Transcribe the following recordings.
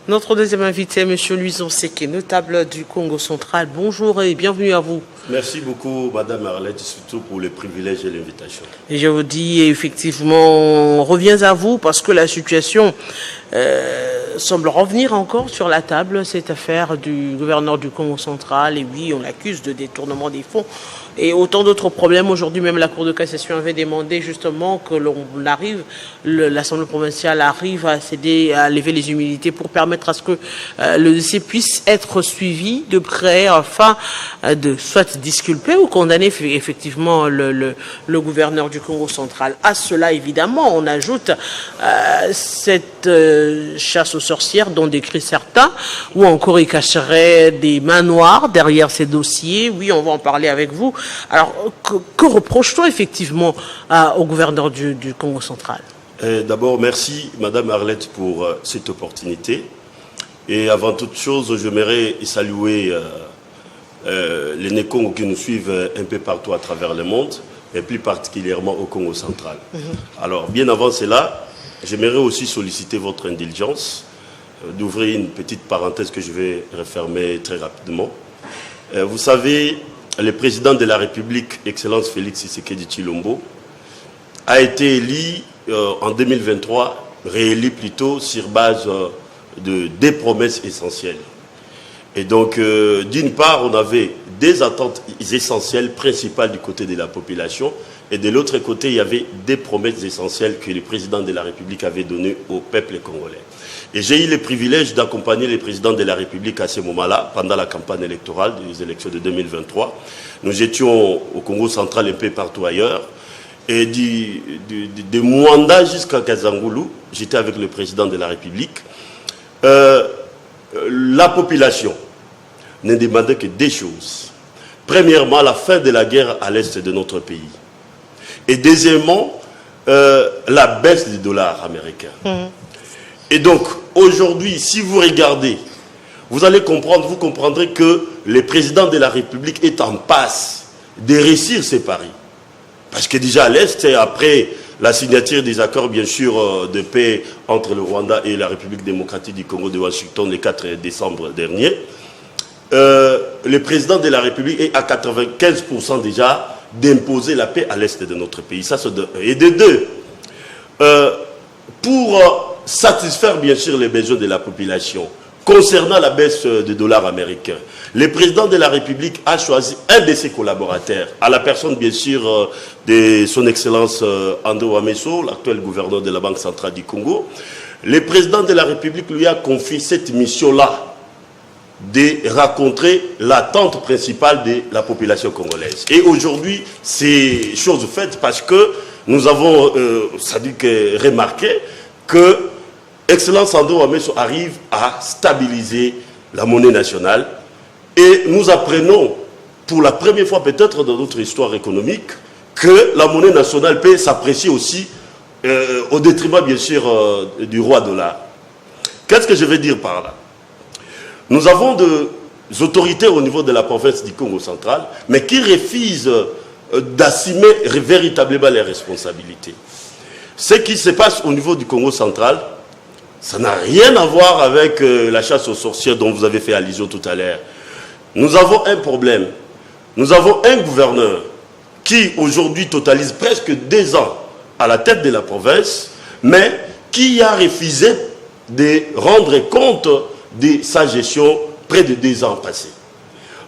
Notre deuxième invité, M. Luison Seke, notable du Congo central. Bonjour et bienvenue à vous. Merci beaucoup, Madame Arlette, surtout pour le privilège et l'invitation. Et je vous dis, effectivement, on revient à vous parce que la situation semble revenir encore sur la table, cette affaire du gouverneur du Congo central. Et oui, on l'accuse de détournement des fonds et autant d'autres problèmes. Aujourd'hui, même la Cour de cassation avait demandé justement que l'Assemblée provinciale arrive à céder, à lever les humilités pour permettre à ce que le dossier puisse être suivi de près afin de soit disculper ou condamner effectivement le gouverneur du Congo central. À cela, évidemment, on ajoute cette chasse aux sorcières dont décrit certains, ou encore il cacherait des mains noires derrière ces dossiers. Oui, on va en parler avec vous. Alors, que reproche-t-on effectivement au gouverneur du Congo central? D'abord, merci Madame Arlette pour cette opportunité. Et avant toute chose, j'aimerais saluer les Nécongos qui nous suivent un peu partout à travers le monde, et plus particulièrement au Congo central. Alors, bien avant cela, j'aimerais aussi solliciter votre indulgence, d'ouvrir une petite parenthèse que je vais refermer très rapidement. Vous savez, le président de la République, Excellence Félix Tshisekedi Tshilombo, a été élu en 2023, réélu plutôt sur base de des promesses essentielles. Et donc, d'une part, on avait des attentes essentielles, principales du côté de la population, et de l'autre côté, il y avait des promesses essentielles que le président de la République avait données au peuple congolais. Et j'ai eu le privilège d'accompagner le président de la République à ce moment-là, pendant la campagne électorale des élections de 2023. Nous étions au Congo central, un peu partout ailleurs. Et de Mwanda jusqu'à Kazangoulou, j'étais avec le président de la République. La population ne demandait que des choses. Premièrement, la fin de la guerre à l'est de notre pays. Et deuxièmement, la baisse du dollar américain. Et donc, aujourd'hui, si vous regardez, vous allez comprendre, vous comprendrez que le président de la République est en passe de réussir ses paris. Parce que déjà à l'Est, après la signature des accords, bien sûr, de paix entre le Rwanda et la République démocratique du Congo de Washington le 4 décembre dernier, le président de la République est à 95% déjà d'imposer la paix à l'Est de notre pays. Ça, et de deux, pour satisfaire bien sûr les besoins de la population, concernant la baisse du dollar américain, le président de la République a choisi un de ses collaborateurs, à la personne bien sûr de son excellence André Wameso, l'actuel gouverneur de la Banque centrale du Congo. Le président de la République lui a confié cette mission-là, de rencontrer l'attente principale de la population congolaise. Et aujourd'hui, c'est chose faite parce que nous avons, remarqué que Excellence André Wameso arrive à stabiliser la monnaie nationale. Et nous apprenons, pour la première fois peut-être dans notre histoire économique, que la monnaie nationale peut s'apprécier aussi au détriment, bien sûr, du roi dollar. Qu'est-ce que je veux dire par là? Nous avons des autorités au niveau de la province du Congo central, mais qui refusent d'assumer véritablement les responsabilités. Ce qui se passe au niveau du Congo central, ça n'a rien à voir avec la chasse aux sorcières dont vous avez fait allusion tout à l'heure. Nous avons un problème. Nous avons un gouverneur qui aujourd'hui totalise presque 2 ans à la tête de la province, mais qui a refusé de rendre compte de sa gestion près de 2 ans passés.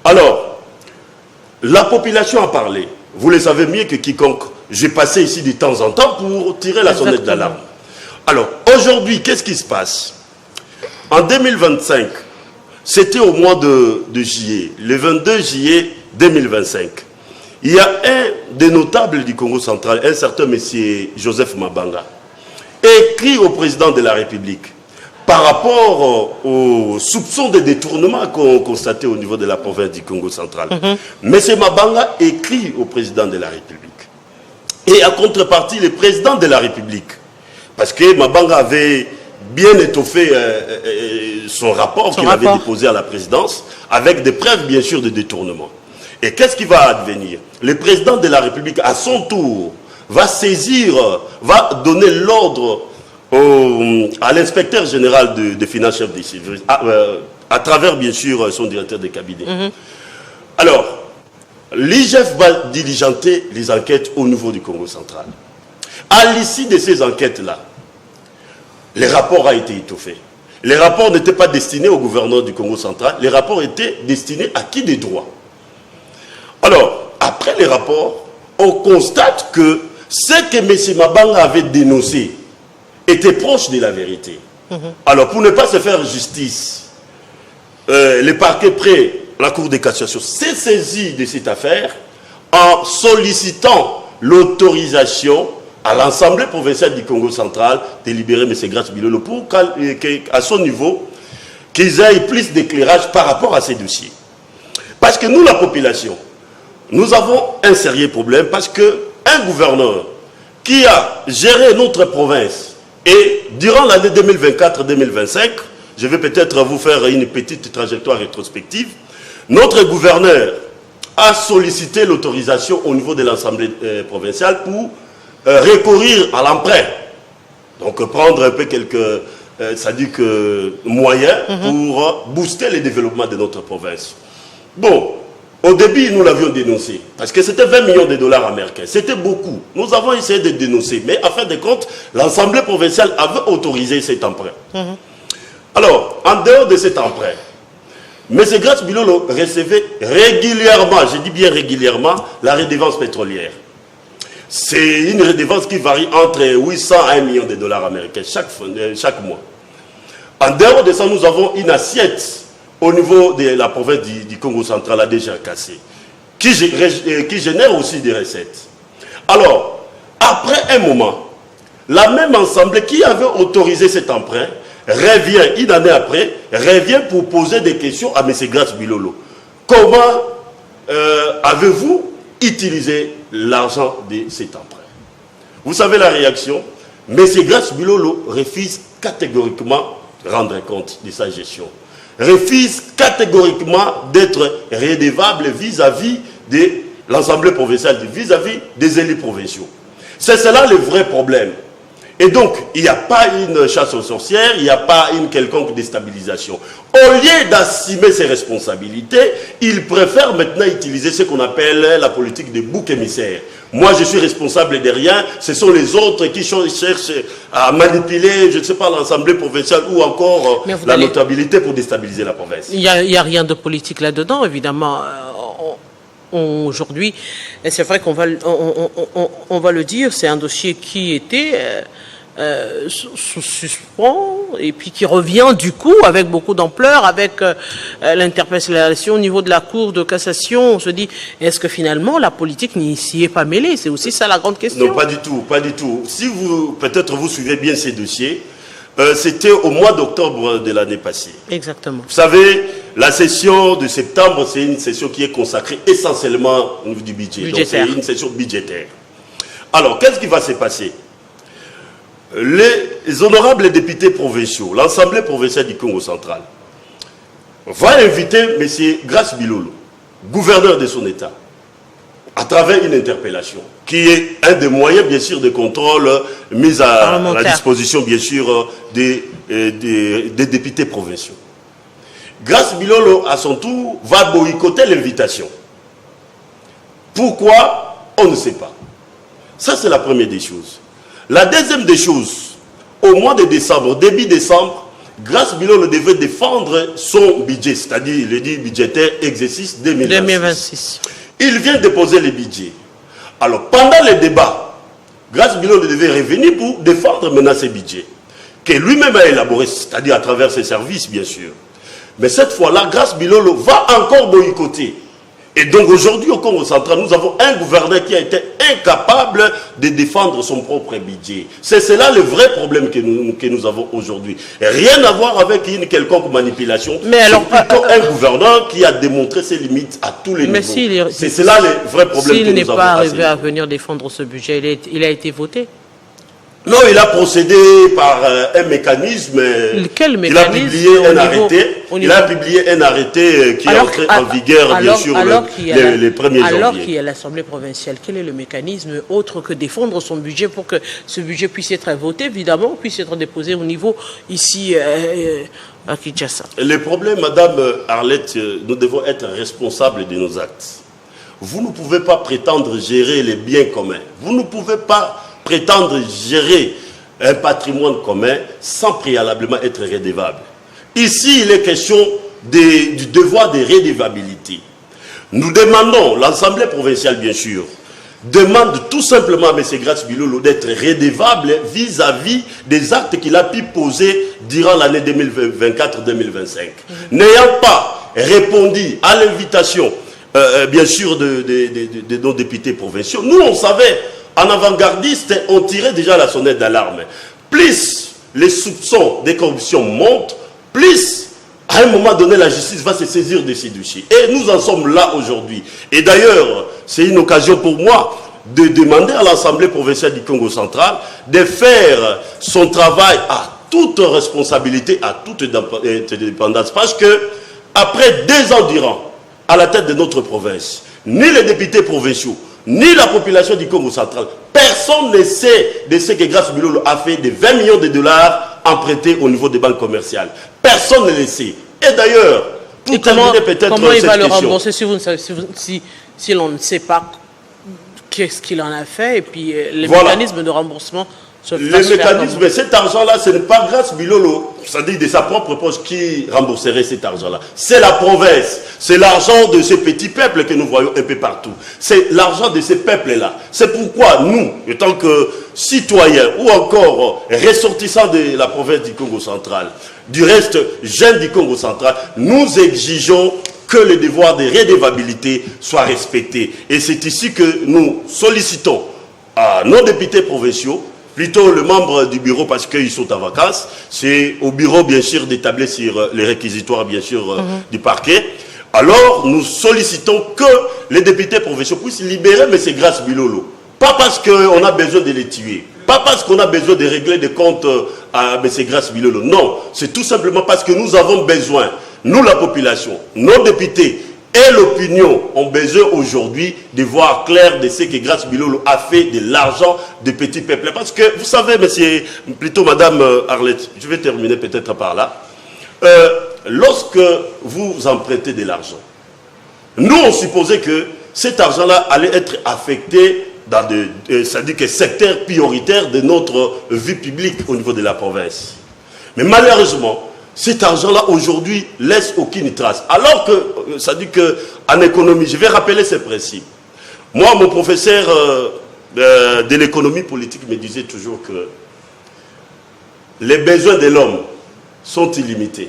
Alors, la population a parlé. Vous le savez mieux que quiconque. J'ai passé ici de temps en temps pour tirer la sonnette d'alarme. Alors, aujourd'hui, qu'est-ce qui se passe? En 2025, c'était au mois de juillet, le 22 juillet 2025. Il y a un des notables du Congo central, un certain monsieur Joseph Mabanga, écrit au président de la République par rapport aux soupçons de détournement qu'on constatait au niveau de la province du Congo central. Monsieur Mabanga écrit au président de la République. Et en contrepartie, le président de la République, parce que Mabanga avait bien étoffé son rapport qu'il avait déposé à la présidence, avec des preuves bien sûr de détournement. Et qu'est-ce qui va advenir? Le président de la République, à son tour, va saisir, va donner l'ordre à l'inspecteur général de finances, chef des services, à travers bien sûr son directeur de cabinet. Alors, l'IGF va diligenter les enquêtes au niveau du Congo central. À l'issue de ces enquêtes-là, les rapports ont été étoffés. Les rapports n'étaient pas destinés au gouverneur du Congo central, les rapports étaient destinés à qui des droits. Alors, après les rapports, on constate que ce que M. Mabanga avait dénoncé était proche de la vérité. Alors, pour ne pas se faire justice, le parquet près la Cour de cassation s'est saisi de cette affaire en sollicitant l'autorisation à l'Assemblée provinciale du Congo central de libérer M. Grace Bilolo pour qu'à son niveau, qu'ils aient plus d'éclairage par rapport à ces dossiers. Parce que nous, la population, nous avons un sérieux problème parce qu'un gouverneur qui a géré notre province et durant l'année 2024-2025, je vais peut-être vous faire une petite trajectoire rétrospective, notre gouverneur a sollicité l'autorisation au niveau de l'Assemblée provinciale pour recourir à l'emprunt. Donc prendre un peu quelques moyens pour booster le développement de notre province. Bon, au début, nous l'avions dénoncé, parce que c'était 20 millions de dollars américains. C'était beaucoup. Nous avons essayé de dénoncer, mais en fin de compte, l'Assemblée provinciale avait autorisé cet emprunt. Alors, en dehors de cet emprunt, M. Grace Bilolo recevait régulièrement, je dis bien régulièrement, la redevance pétrolière. C'est une redevance qui varie entre 800 à 1 million de dollars américains chaque mois. En dehors de ça, nous avons une assiette au niveau de la province du Congo central, la DGRKC, qui génère aussi des recettes. Alors, après un moment, la même assemblée qui avait autorisé cet emprunt revient, une année après, revient pour poser des questions à M. Grace Bilolo. Comment avez-vous utilisé l'argent de cet emprunt? Vous savez la réaction? M. Grace Bilolo refuse catégoriquement de rendre compte de sa gestion. Refuse catégoriquement d'être redevable vis-à-vis de l'Assemblée provinciale, vis-à-vis des élus provinciaux. C'est cela le vrai problème. Et donc, il n'y a pas une chasse aux sorcières, il n'y a pas une quelconque déstabilisation. Au lieu d'assumer ses responsabilités, il préfère maintenant utiliser ce qu'on appelle la politique de bouc émissaire. Moi, je suis responsable de rien, ce sont les autres qui cherchent à manipuler, je ne sais pas, l'Assemblée provinciale ou encore la notabilité pour déstabiliser la province. Il n'y a rien de politique là-dedans, évidemment. Aujourd'hui, c'est vrai qu'on va, on va le dire, c'est un dossier qui était sous suspens et puis qui revient du coup avec beaucoup d'ampleur, avec l'interpellation au niveau de la Cour de cassation. On se dit, est-ce que finalement la politique n'y s'y est pas mêlée? C'est aussi ça la grande question. Non, pas du tout, pas du tout. Si vous, peut-être vous suivez bien ces dossiers, c'était au mois d'octobre de l'année passée. Exactement. Vous savez, la session de septembre, c'est une session qui est consacrée essentiellement au niveau du budget. Budgétaire. Donc c'est une session budgétaire. Alors, qu'est-ce qui va se passer? Les honorables députés provinciaux, l'Assemblée provinciale du Congo central, va inviter M. Grace Bilolo, gouverneur de son État, à travers une interpellation, qui est un des moyens, bien sûr, de contrôle mis à la disposition, bien sûr, des députés provinciaux. Grace Bilolo, à son tour, va boycotter l'invitation. Pourquoi? On ne sait pas. Ça, c'est la première des choses. La deuxième des choses, au mois de décembre, début décembre, Grace Bilolo devait défendre son budget, c'est-à-dire le dit budgétaire exercice 2026. Il vient déposer le budget. Alors, pendant les débats, Grace Bilolo devait revenir pour défendre maintenant ses budgets, que lui-même a élaboré, c'est-à-dire à travers ses services, bien sûr. Mais cette fois-là, Grace Bilolo va encore boycotter. Et donc aujourd'hui au Congo central, nous avons un gouverneur qui a été incapable de défendre son propre budget. C'est cela le vrai problème que nous avons aujourd'hui. Rien à voir avec une quelconque manipulation. Mais alors, c'est plutôt un gouverneur qui a démontré ses limites à tous les niveaux. C'est cela le vrai problème que nous avons. S'il n'est pas arrivé à venir défendre ce budget, il a été voté. Non, il a procédé par un mécanisme. Quel mécanisme? Il a publié un arrêté. Il a publié un arrêté qui est entré en vigueur, bien sûr, le 1er janvier. Alors qu'il y a l'Assemblée provinciale, quel est le mécanisme autre que défendre son budget pour que ce budget puisse être voté, évidemment, puisse être déposé au niveau ici à Kinshasa? Le problème, Madame Arlette, nous devons être responsables de nos actes. Vous ne pouvez pas prétendre gérer les biens communs. Vous ne pouvez pas prétendre gérer un patrimoine commun sans préalablement être redevable. Ici, il est question du devoir de redevabilité. Nous demandons, l'Assemblée provinciale bien sûr, demande tout simplement à M. Grace Bilolo d'être redevable vis-à-vis des actes qu'il a pu poser durant l'année 2024-2025. N'ayant pas répondu à l'invitation, bien sûr, de nos députés provinciaux, nous on savait, en avant-gardiste, on tirait déjà la sonnette d'alarme. Plus les soupçons de corruption montent, plus à un moment donné la justice va se saisir de ces dossiers. Et nous en sommes là aujourd'hui. Et d'ailleurs, c'est une occasion pour moi de demander à l'Assemblée provinciale du Congo central de faire son travail à toute responsabilité, à toute indépendance. Parce que après 2 ans durant, à la tête de notre province, ni les députés provinciaux, ni la population du Congo central, personne ne sait de ce que Grace Bilolo a fait de 20 millions de dollars empruntés au niveau des banques commerciales. Personne ne le sait. Et d'ailleurs, pour terminer peut-être comment il va le rembourser si l'on ne sait pas qu'est-ce qu'il en a fait et puis les mécanismes de remboursement? Le mécanisme, cet argent-là, ce n'est pas Grace Bilolo, c'est-à-dire de sa propre poche, qui rembourserait cet argent-là. C'est la province, c'est l'argent de ces petits peuples que nous voyons un peu partout. C'est l'argent de ces peuples-là. C'est pourquoi nous, en tant que citoyens ou encore ressortissants de la province du Congo central, du reste jeunes du Congo central, nous exigeons que les devoirs de redevabilité soient respectés. Et c'est ici que nous sollicitons à nos députés provinciaux, plutôt le membre du bureau parce qu'ils sont en vacances, c'est au bureau bien sûr d'établir sur les réquisitoires bien sûr du parquet. Alors nous sollicitons que les députés provinciaux puissent libérer M. Grace Bilolo. Pas parce qu'on a besoin de les tuer, pas parce qu'on a besoin de régler des comptes à M. Grace Bilolo. Non, c'est tout simplement parce que nous avons besoin, nous la population, nos députés, et l'opinion ont besoin aujourd'hui de voir clair de ce que Grace Bilolo a fait de l'argent des petits peuples. Parce que, vous savez, plutôt Madame Arlette, je vais terminer peut-être par là. Lorsque vous empruntez de l'argent, nous on supposait que cet argent-là allait être affecté dans c'est-à-dire que secteurs prioritaires de notre vie publique au niveau de la province. Mais malheureusement, cet argent-là, aujourd'hui, laisse aucune trace. Alors que, ça dit qu'en économie, je vais rappeler ces principes. Moi, mon professeur de l'économie politique me disait toujours que les besoins de l'homme sont illimités.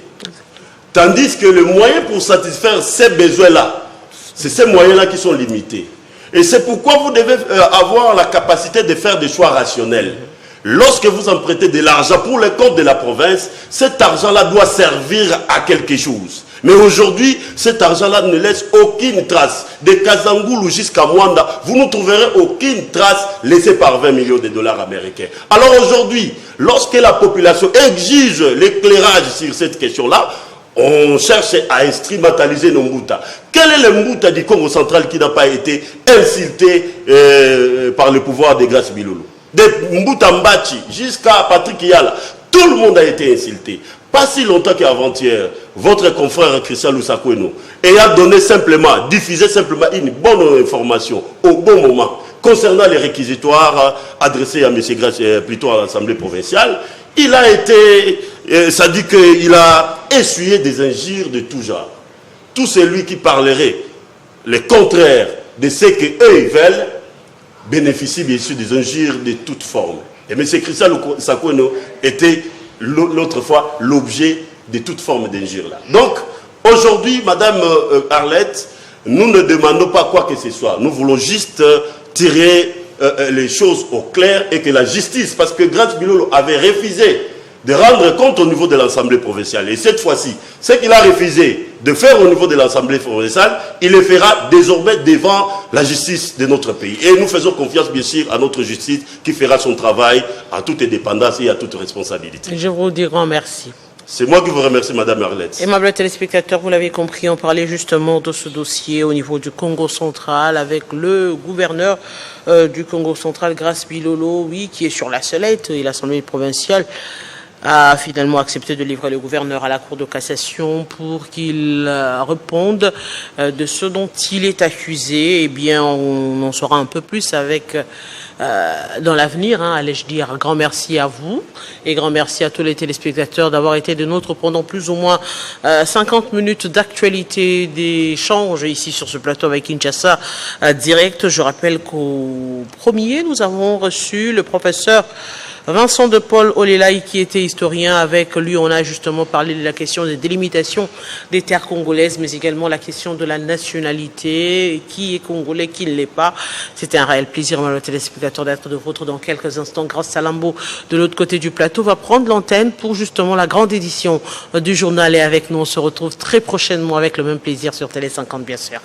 Tandis que le moyen pour satisfaire ces besoins-là, c'est ces moyens-là qui sont limités. Et c'est pourquoi vous devez avoir la capacité de faire des choix rationnels. Lorsque vous empruntez de l'argent pour le compte de la province, cet argent-là doit servir à quelque chose. Mais aujourd'hui, cet argent-là ne laisse aucune trace. De Kazangoulou jusqu'à Mwanda, vous ne trouverez aucune trace laissée par 20 millions de dollars américains. Alors aujourd'hui, lorsque la population exige l'éclairage sur cette question-là, on cherche à instrumentaliser nos Mbouta. Quel est le Mbouta du Congo central qui n'a pas été insulté par le pouvoir de Grace Bilolo? De Mbouta Mbachi jusqu'à Patrick Yala, tout le monde a été insulté. Pas si longtemps qu'avant-hier, votre confrère Christian Lusakweno a donné simplement, diffusé simplement une bonne information au bon moment concernant les réquisitoires adressés à M. Grace, plutôt à l'Assemblée provinciale. Il a été, ça dit qu'il a essuyé des injures de tout genre. Tout celui qui parlerait le contraire de ce qu'eux ils veulent bénéficie bien sûr des injures de toute forme. Et M. Christian Lusakweno était l'autre fois l'objet de toute forme d'injure là. Donc, aujourd'hui, Madame Arlette, nous ne demandons pas quoi que ce soit. Nous voulons juste tirer les choses au clair et que la justice, parce que Grace Bilolo avait refusé de rendre compte au niveau de l'Assemblée provinciale. Et cette fois-ci, ce qu'il a refusé de faire au niveau de l'Assemblée provinciale, il le fera désormais devant la justice de notre pays. Et nous faisons confiance, bien sûr, à notre justice qui fera son travail à toute indépendance et à toute responsabilité. Je vous dis grand merci. C'est moi qui vous remercie, Madame Arlette. Aimables téléspectateurs, vous l'avez compris, on parlait justement de ce dossier au niveau du Congo central avec le gouverneur du Congo central, Grace Bilolo, oui, qui est sur la sellette, et l'Assemblée provinciale a finalement accepté de livrer le gouverneur à la Cour de cassation pour qu'il réponde de ce dont il est accusé. Eh bien, on en saura un peu plus avec dans l'avenir, allais-je dire. Grand merci à vous et grand merci à tous les téléspectateurs d'avoir été de nôtres pendant plus ou moins 50 minutes d'actualité, d'échange ici sur ce plateau avec Kinshasa Direct. Je rappelle qu'au premier, nous avons reçu le professeur Vincent de Paul Olelaï, qui était historien. Avec lui, on a justement parlé de la question des délimitations des terres congolaises, mais également la question de la nationalité, qui est congolais, qui ne l'est pas. C'était un réel plaisir, madame le téléspectateur, d'être de vôtre dans quelques instants. Grâce Salambo, de l'autre côté du plateau, va prendre l'antenne pour justement la grande édition du journal. Et avec nous, on se retrouve très prochainement avec le même plaisir sur Télé 50, bien sûr.